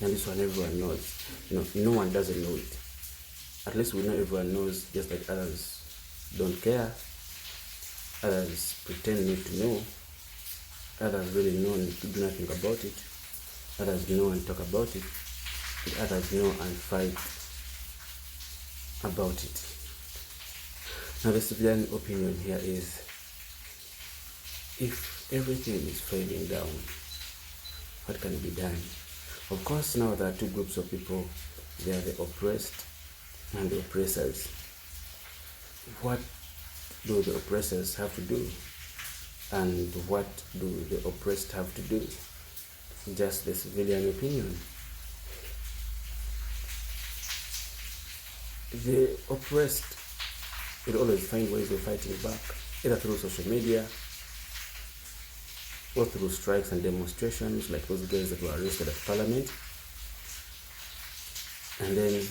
And this one everyone knows. No one doesn't know it. At least we know everyone knows, just like others don't care, others pretend not to know, others really know and do nothing about it, others know and talk about it, and others know and fight about it. Now the civilian opinion here is, if everything is failing down, what can be done? Of course, now there are two groups of people. They are the oppressed and the oppressors. What do the oppressors have to do? And what do the oppressed have to do? Just the civilian opinion. The oppressed will always find ways of fighting back, either through social media or through strikes and demonstrations, like those guys that were arrested at Parliament. And then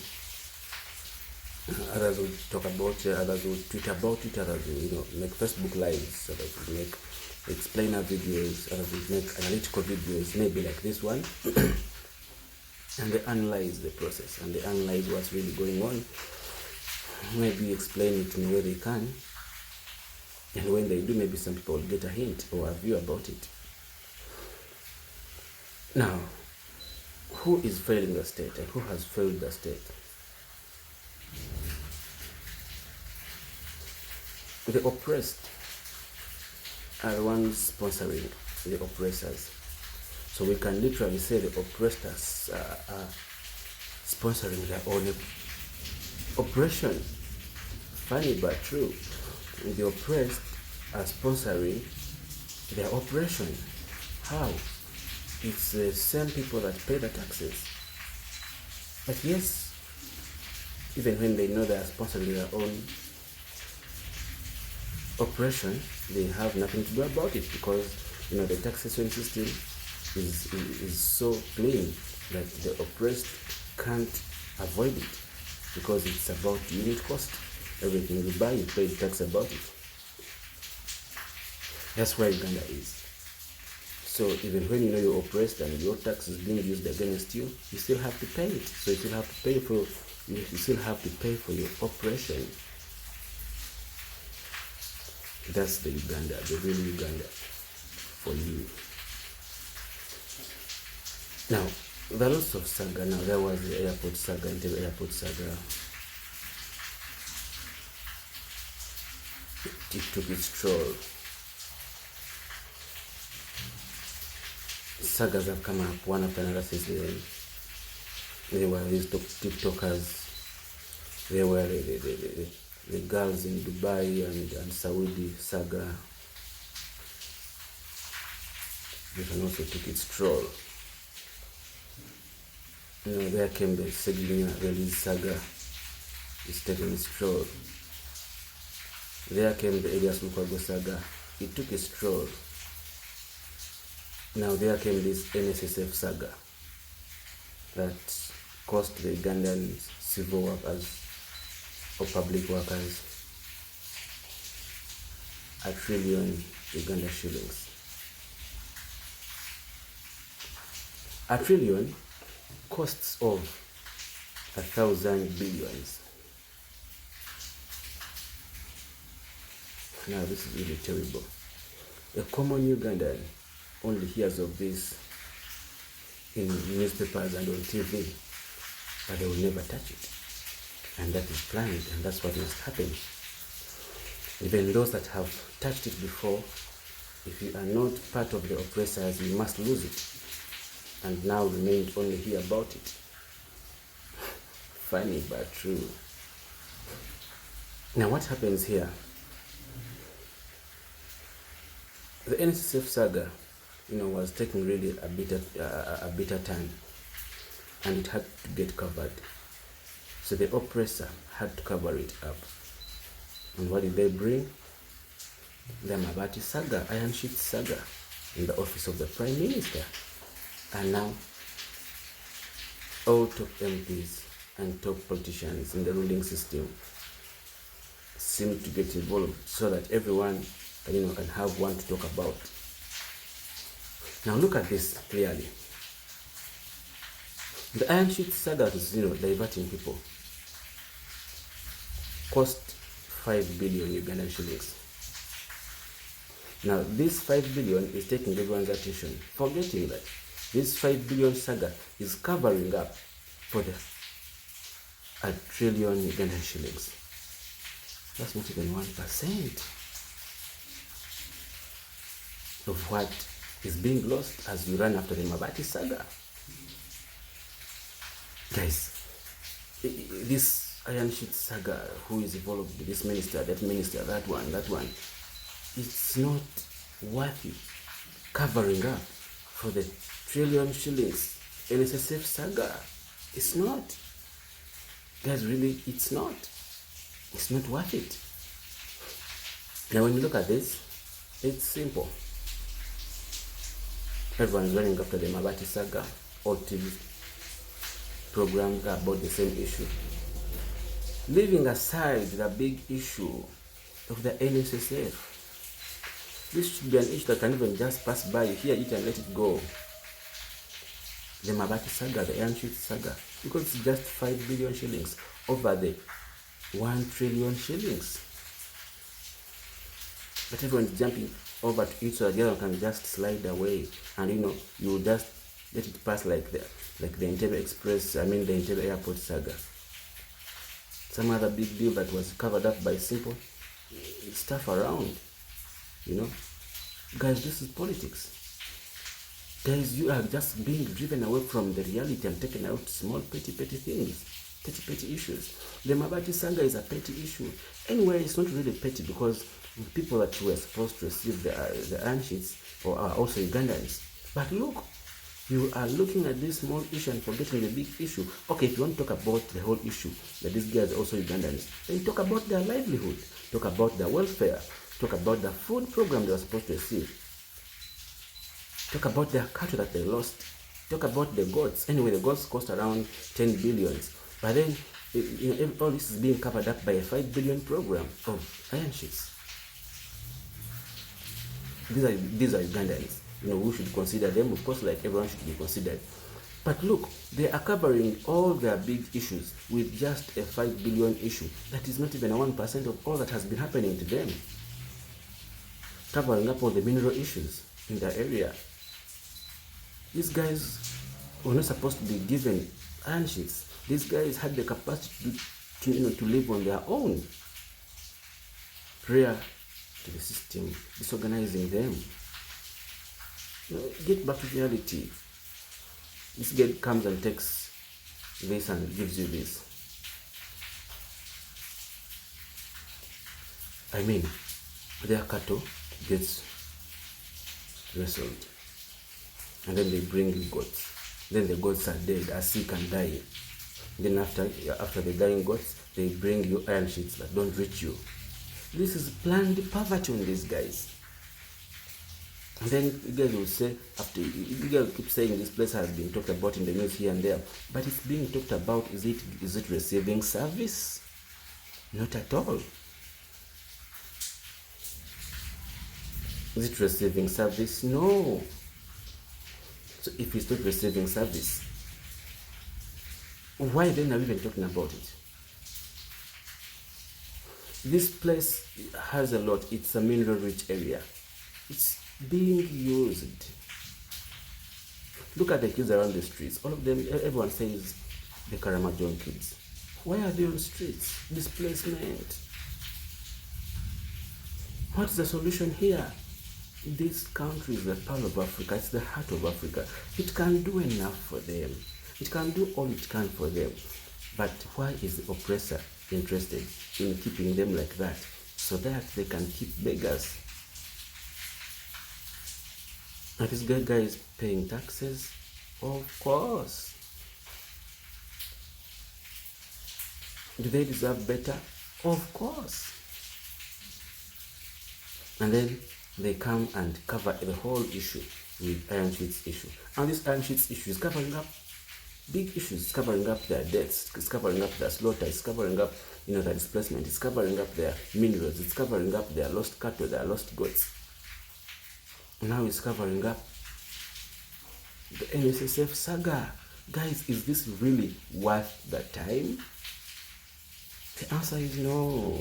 others will talk about it, others will tweet about it, others will make Facebook lives, others will make explainer videos, others will make analytical videos, maybe like this one. And they analyze the process and they analyze what's really going on, maybe explain it in a way they can. And when they do, maybe some people will get a hint or a view about it. Now, who is failing the state and who has failed the state? The oppressed are the ones sponsoring the oppressors. So we can literally say the oppressors are sponsoring their own oppression. Funny but true. The oppressed are sponsoring their oppression. How? It's the same people that pay the taxes. But yes, even when they know they are sponsoring their own oppression, they have nothing to do about it, because the taxation system is so clean that the oppressed can't avoid it, because it's about unit cost. Everything you buy, you pay tax about it. That's where Uganda is. So even when you're oppressed and your tax is being used against you, you still have to pay it. So you still have to pay for your oppression. That's the Uganda, the real Uganda for you. Now, there are lots of saga. Now, there was the airport saga, Entebbe airport saga. It took its troll. Sagas have come up one after another since then. There were these TikTokers. There were the girls in Dubai and Saudi saga. This one also took its troll. There came the Seglinia release saga. It's taking its troll. There came the Elias Lukwago saga. It took its troll. Now there came this Nssf saga that cost the Ugandan civil workers or public workers $1 trillion Uganda shillings. $1 trillion costs of 1,000 billions. Now this is really terrible. A common Ugandan only hears of this in newspapers and on TV, but they will never touch it. And that is planned, and that's what must happen. Even those that have touched it before, if you are not part of the oppressors, you must lose it. And now remain to only hear about it. Funny but true. Now what happens here? The Nssf saga, was taking really a bitter turn, and it had to get covered. So the oppressor had to cover it up. And what did they bring? The Amabaati saga, Iron Sheet saga, in the office of the Prime Minister. And now, all top MPs and top politicians in the ruling system seem to get involved so that everyone can have one to talk about. Now look at this clearly. The Iron Sheet saga is, diverting people. Cost 5 billion Ugandan shillings. Now, this 5 billion is taking everyone's attention, forgetting that this 5 billion saga is covering up for the 1 trillion Ugandan shillings. That's not even 1% of what is being lost as you run after the Amabaati saga. Guys, this Iron Sheet saga, who is involved with this minister, that one, it's not worth it covering up for the 1 trillion shillings Nssf saga. It's not. Guys, really, it's not. It's not worth it. Now, when you look at this, it's simple. Everyone's running after the Amabaati saga. All TV programs are about the same issue. Leaving aside the big issue of the Nssf, this should be an issue that can even just pass by, hear it and let it go. The Amabaati saga, the Iron Sheet saga, because it's just 5 billion shillings over the 1 trillion shillings. But everyone's jumping over to it so that the other one can just slide away, and you just let it pass like the Nssf Express, the Nssf Airport saga. Some other big deal that was covered up by simple stuff around. Guys, this is politics. Guys, you are just being driven away from the reality and taken out small petty things, petty issues. The Amabaati saga is a petty issue. Anyway, it's not really petty because people that were supposed to receive the Iron Sheets are also Ugandans. But look, you are looking at this small issue and forgetting the big issue. Okay, if you want to talk about the whole issue, that these guys are also Ugandans, then talk about their livelihood, talk about their welfare, talk about the food program they were supposed to receive, talk about their cattle that they lost, talk about the goats. Anyway, the goats cost around 10 billions. But then, all this is being covered up by a 5 billion program of Iron Sheets. These are Ugandans. We should consider them, of course, like everyone should be considered. But look, they are covering all their big issues with just a 5 billion issue. That is not even a 1% of all that has been happening to them. Covering up all the mineral issues in their area. These guys were not supposed to be given Iron Sheets. These guys had the capacity to live on their own. Prayer to the system disorganizing them. Get back to reality. This guy comes and takes this and gives you this. Their cattle gets wrestled, and then they bring you goats. Then the goats are dead, are sick and dying. Then after the dying goats, they bring you Iron Sheets that don't reach you. This is planned poverty on these guys. And then you guys will say, you guys keep saying this place has been talked about in the news here and there, but it's being talked about, is it receiving service? Not at all. Is it receiving service? No. So if it's not receiving service, why then are we even talking about it? This place has a lot. It's a mineral-rich area. It's being used. Look at the kids around the streets. All of them, everyone says the Karamoja kids. Why are they on the streets? Displacement. What's the solution here? This country is the pearl of Africa. It's the heart of Africa. It can do enough for them. It can do all it can for them. But why is the oppressor interested in keeping them like that? So that they can keep beggars. Are these guys paying taxes? Of course. Do they deserve better? Of course. And then they come and cover the whole issue with Iron Sheets issue. And this Iron Sheets issue is covering up big issues. It's covering up their deaths. It's covering up their slaughter. It's covering up, their displacement. It's covering up their minerals. It's covering up their lost cattle, their lost goats. Now it's covering up the Nssf saga. Guys, is this really worth the time? The answer is no.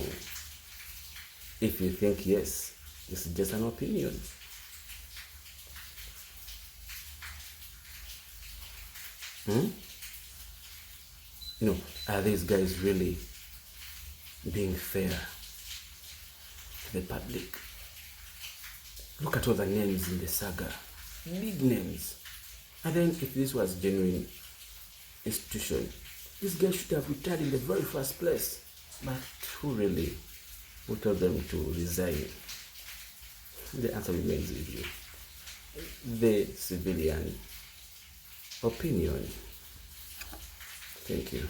If you think yes, it's just an opinion. Are these guys really being fair to the public? Look at all the names in the saga. Big names. And then if this was genuine institution, this guy should have retired in the very first place. But who told them to resign? The answer remains with you. The civilian opinion. Thank you.